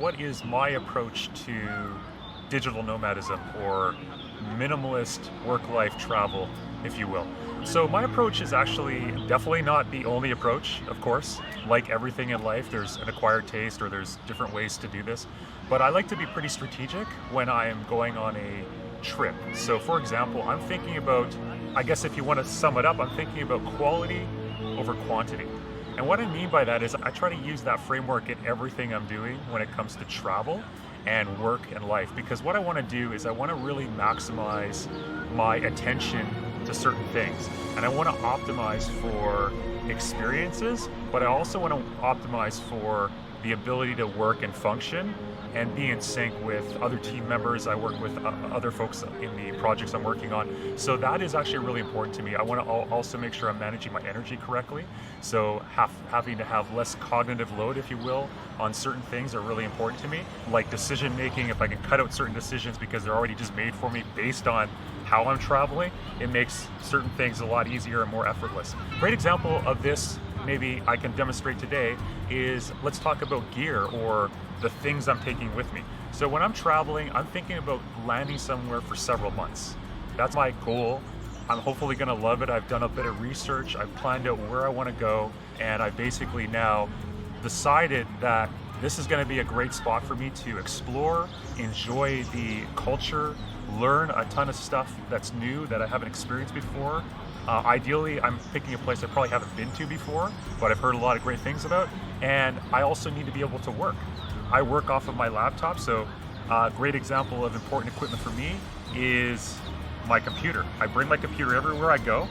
what is my approach to digital nomadism or minimalist work-life travel, if you will. So my approach is actually definitely not the only approach, of course. Like everything in life, there's an acquired taste or there's different ways to do this. But I like to be pretty strategic when I am going on a trip. So for example, I'm thinking about, I guess if you want to sum it up, I'm thinking about quality over quantity. And what I mean by that is I try to use that framework in everything I'm doing when it comes to travel and work and life. Because what I want to do is I want to really maximize my attention to certain things. And I want to optimize for experiences, but I also want to optimize for the ability to work and function and be in sync with other team members. I work with other folks in the projects I'm working on. So that is actually really important to me. I want to also make sure I'm managing my energy correctly. So having to have less cognitive load, if you will, on certain things are really important to me. Like decision making, if I can cut out certain decisions because they're already just made for me based on how I'm traveling, it makes certain things a lot easier and more effortless. Great example of this, maybe I can demonstrate today, is let's talk about gear or the things I'm taking with me. So when I'm traveling, I'm thinking about landing somewhere for several months. That's my goal. I'm hopefully gonna love it. I've done a bit of research, I've planned out where I wanna go, and I've basically now decided that this is gonna be a great spot for me to explore, enjoy the culture, learn a ton of stuff that's new that I haven't experienced before. Ideally, I'm picking a place I probably haven't been to before, but I've heard a lot of great things about. And I also need to be able to work. I work off of my laptop, so a great example of important equipment for me is my computer. I bring my computer everywhere I go,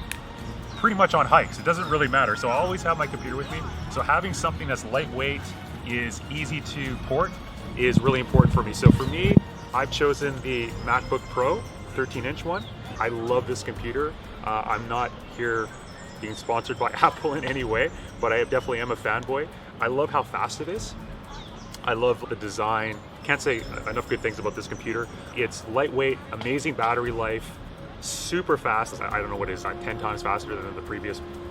pretty much on hikes. It doesn't really matter, so I always have my computer with me. So having something that's lightweight, is easy to port, is really important for me. So for me, I've chosen the MacBook Pro 13-inch one. I love this computer. I'm not here being sponsored by Apple in any way, but I definitely am a fanboy. I love how fast it is. I love the design. Can't say enough good things about this computer. It's lightweight, amazing battery life, super fast. I don't know what it is, 10 times faster than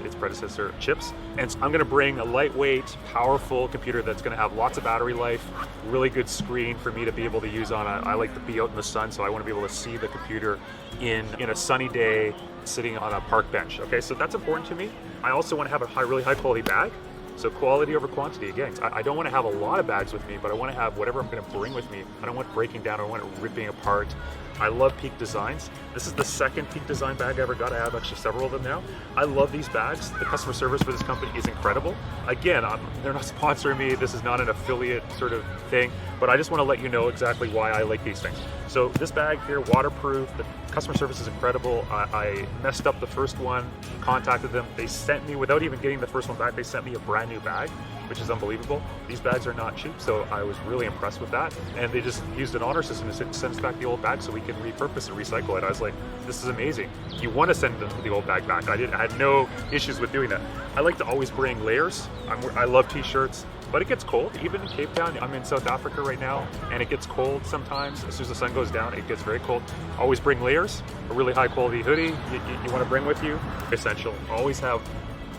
its predecessor chips. And so I'm gonna bring a lightweight, powerful computer that's gonna have lots of battery life, really good screen for me to be able to use on I like to be out in the sun, so I wanna be able to see the computer in a sunny day, sitting on a park bench. Okay, so that's important to me. I also wanna have a really high quality bag. So quality over quantity, again. I don't want to have a lot of bags with me, but I want to have whatever I'm going to bring with me. I don't want it breaking down, I don't want it ripping apart. I love Peak Designs. This is the second Peak Design bag I ever got. I have actually several of them now. I love these bags. The customer service for this company is incredible. Again, they're not sponsoring me. This is not an affiliate sort of thing, but I just want to let you know exactly why I like these things. So this bag here, waterproof. The customer service is incredible. I messed up the first one, contacted them. They sent me, without even getting the first one back, they sent me a brand new bag, which is unbelievable. These bags are not cheap, so I was really impressed with that. And they just used an honor system to send us back the old bag so we can repurpose and recycle it. I was like, this is amazing. You want to send the old bag back. I had no issues with doing that. I like to always bring layers. I love t-shirts, but it gets cold. Even in Cape Town, I'm in South Africa right now, and it gets cold sometimes. As soon as the sun goes down, it gets very cold. Always bring layers. A really high quality hoodie you want to bring with you. Essential. Always have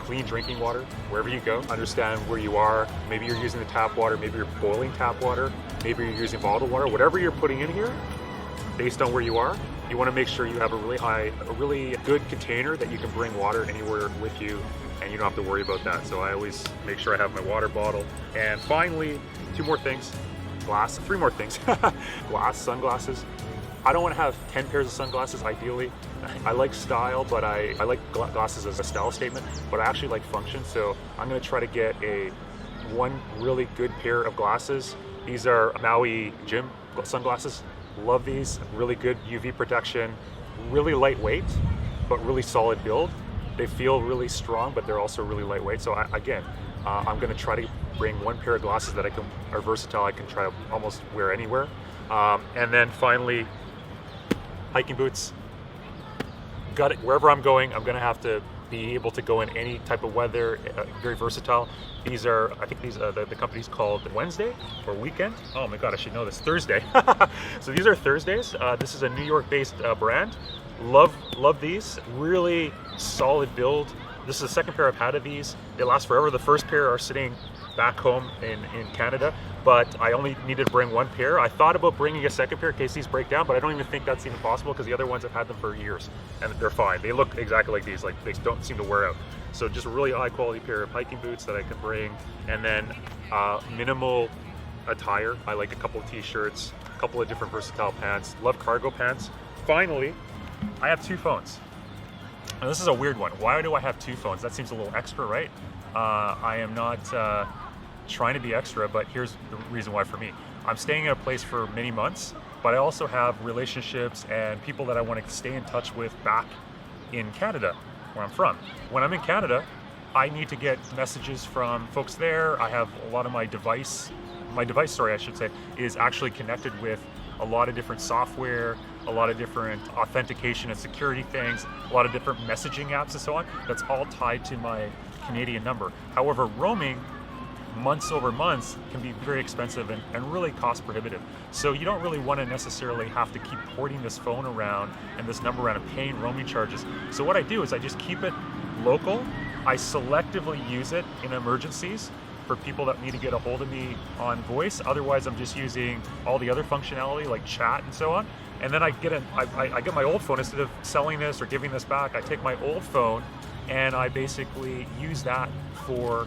clean drinking water wherever you go. Understand where you are. Maybe you're using the tap water, maybe you're boiling tap water, maybe you're using bottled water. Whatever you're putting in here, based on where you are, you want to make sure you have a really good container that you can bring water anywhere with you, and you don't have to worry about that. So I always make sure I have my water bottle. And finally, three more things. Glass, sunglasses. I don't want to have 10 pairs of sunglasses, ideally. I like style, but I like glasses as a style statement, but I actually like function. So I'm going to try to get one really good pair of glasses. These are Maui gym sunglasses. Love these, really good UV protection, really lightweight, but really solid build. They feel really strong, but they're also really lightweight. So I'm gonna try to bring one pair of glasses that are versatile. I can try to almost wear anywhere. And then finally, hiking boots. Got it. Wherever I'm going, I'm gonna have to be able to go in any type of weather, very versatile. These are, I think the company's called Wednesday or Weekend. Oh my God, I should know this, Thursday. So these are Thursdays. This is a New York based brand. Love these, really solid build. This is the second pair I've had of these. They last forever. The first pair are sitting back home in Canada, but I only needed to bring one pair. I thought about bringing a second pair in case these break down, but I don't even think that's even possible because the other ones I've had them for years and they're fine. They look exactly like these, like they don't seem to wear out. So just a really high quality pair of hiking boots that I can bring, and then minimal attire. I like a couple of t-shirts, a couple of different versatile pants, love cargo pants. Finally, I have 2 phones. Now this is a weird one. Why do I have 2 phones? That seems a little extra, right? I am not trying to be extra, but here's the reason why for me. I'm staying in a place for many months, but I also have relationships and people that I want to stay in touch with back in Canada, where I'm from. When I'm in Canada, I need to get messages from folks there. I have a lot of my device, I should say, is actually connected with a lot of different software, a lot of different authentication and security things, a lot of different messaging apps and so on. That's all tied to my Canadian number. However, roaming months over months can be very expensive and really cost prohibitive. So you don't really want to necessarily have to keep porting this phone around and this number around and paying roaming charges. So what I do is I just keep it local. I selectively use it in emergencies for people that need to get a hold of me on voice. Otherwise, I'm just using all the other functionality like chat and so on. And then I get my old phone. Instead of selling this or giving this back, I take my old phone and I basically use that for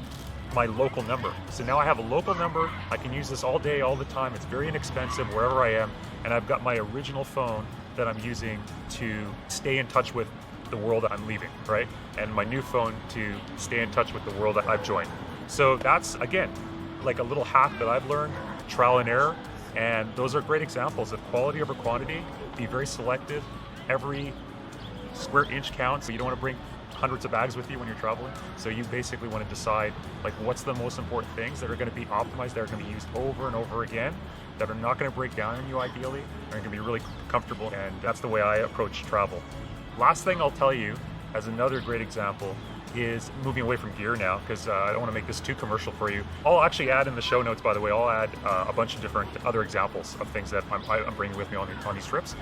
my local number. So now I have a local number. I can use this all day, all the time. It's very inexpensive wherever I am. And I've got my original phone that I'm using to stay in touch with the world that I'm leaving, right? And my new phone to stay in touch with the world that I've joined. So that's, again, like a little hack that I've learned, trial and error. And those are great examples of quality over quantity. Be very selective. Every square inch counts. So you don't want to bring hundreds of bags with you when you're traveling. So you basically want to decide like what's the most important things that are going to be optimized, that are going to be used over and over again, that are not going to break down on you ideally, are going to be really comfortable. And that's the way I approach travel. Last thing I'll tell you as another great example is moving away from gear now, because I don't want to make this too commercial for you. I'll actually add in the show notes, by the way, I'll add a bunch of different other examples of things that I'm bringing with me on these trips.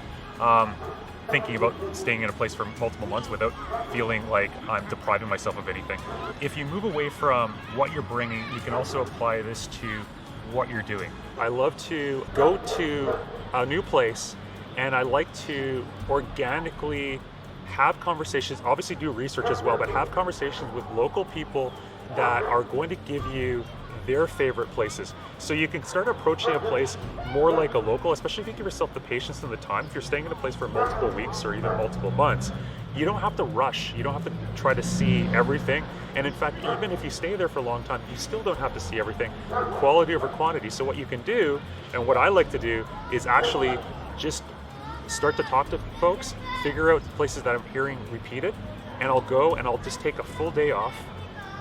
Thinking about staying in a place for multiple months without feeling like I'm depriving myself of anything. If you move away from what you're bringing, you can also apply this to what you're doing. I love to go to a new place and I like to organically have conversations, obviously do research as well, but have conversations with local people that are going to give you their favorite places. So you can start approaching a place more like a local, especially if you give yourself the patience and the time. If you're staying in a place for multiple weeks or even multiple months, you don't have to rush. You don't have to try to see everything. And in fact, even if you stay there for a long time, you still don't have to see everything. Quality over quantity. So what you can do, and what I like to do, is actually just start to talk to folks, figure out places that I'm hearing repeated, and I'll go and I'll just take a full day off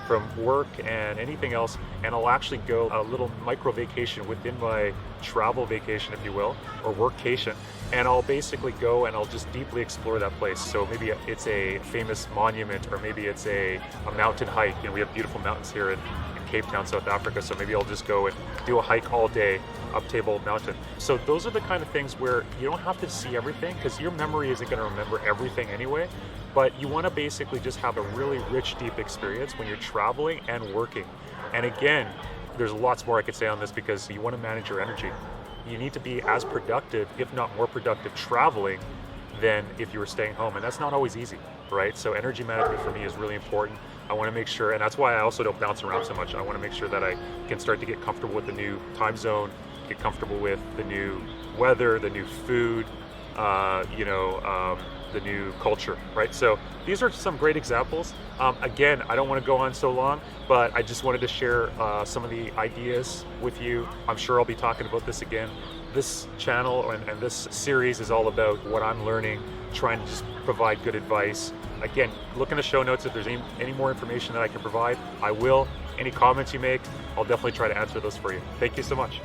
from work and anything else, and I'll actually go a little micro vacation within my travel vacation, if you will, or workcation, and I'll basically go and I'll just deeply explore that place. So maybe it's a famous monument, or maybe it's a mountain hike. You know, we have beautiful mountains here in Cape Town, South Africa, so maybe I'll just go and do a hike all day up Table Mountain. So those are the kind of things where you don't have to see everything, because your memory isn't going to remember everything anyway, but you want to basically just have a really rich, deep experience when you're traveling and working. And again, there's lots more I could say on this, because you want to manage your energy. You need to be as productive, if not more productive, traveling than if you were staying home, and that's not always easy, right? So energy management for me is really important. I want to make sure, and that's why I also don't bounce around so much. I want to make sure that I can start to get comfortable with the new time zone, get comfortable with the new weather, the new food, the new culture, right? So these are some great examples. Again, I don't want to go on so long, but I just wanted to share some of the ideas with you. I'm sure I'll be talking about this again. This channel and this series is all about what I'm learning, trying to just provide good advice. Again, look in the show notes if there's any more information that I can provide. I will. Any comments you make, I'll definitely try to answer those for you. Thank you so much.